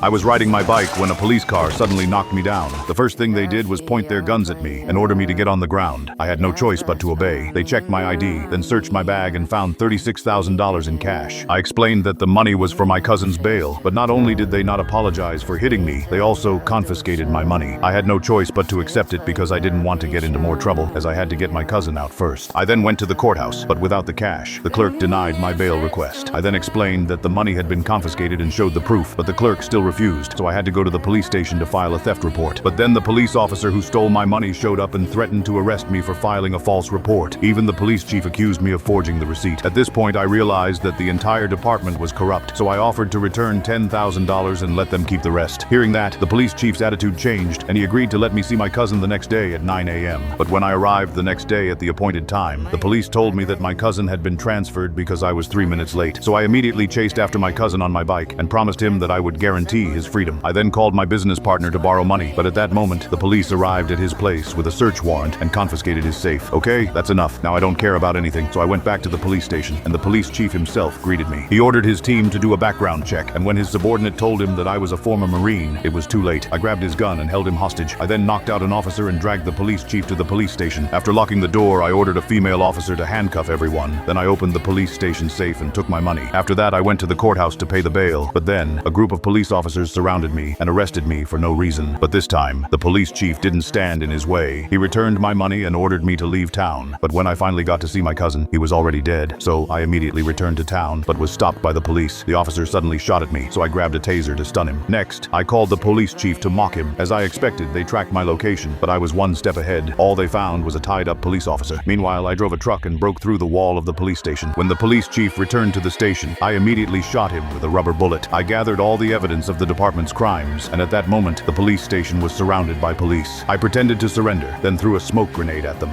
I was riding my bike when a police car suddenly knocked me down. The first thing they did was point their guns at me and order me to get on the ground. I had no choice but to obey. They checked my ID, then searched my bag and found $36,000 in cash. I explained that the money was for my cousin's bail, but not only did they not apologize for hitting me, they also confiscated my money. I had no choice but to accept it because I didn't want to get into more trouble, as I had to get my cousin out first. I then went to the courthouse, but without the cash. The clerk denied my bail request. I then explained that the money had been confiscated and showed the proof, but the clerk still refused, so I had to go to the police station to file a theft report. But then the police officer who stole my money showed up and threatened to arrest me for filing a false report. Even the police chief accused me of forging the receipt. At this point, I realized that the entire department was corrupt, so I offered to return $10,000 and let them keep the rest. Hearing that, the police chief's attitude changed, and he agreed to let me see my cousin the next day at 9 a.m. But when I arrived the next day at the appointed time, the police told me that my cousin had been transferred because I was 3 minutes late. So I immediately chased after my cousin on my bike and promised him that I would guarantee his freedom. I then called my business partner to borrow money, but at that moment, the police arrived at his place with a search warrant and confiscated his safe. Okay, that's enough. Now I don't care about anything. So I went back to the police station, and the police chief himself greeted me. He ordered his team to do a background check, and when his subordinate told him that I was a former Marine, it was too late. I grabbed his gun and held him hostage. I then knocked out an officer and dragged the police chief to the police station. After locking the door, I ordered a female officer to handcuff everyone. Then I opened the police station safe and took my money. After that, I went to the courthouse to pay the bail. But then, a group of police officers surrounded me and arrested me for no reason. But this time, the police chief didn't stand in his way. He returned my money and ordered me to leave town. But when I finally got to see my cousin, he was already dead. So I immediately returned to town, but was stopped by the police. The officer suddenly shot at me, so I grabbed a taser to stun him. Next, I called the police chief to mock him. As I expected, they tracked my location, but I was one step ahead. All they found was a tied-up police officer. Meanwhile, I drove a truck and broke through the wall of the police station. When the police chief returned to the station, I immediately shot him with a rubber bullet. I gathered all the evidence of the department's crimes, and at that moment, the police station was surrounded by police. I pretended to surrender, then threw a smoke grenade at them.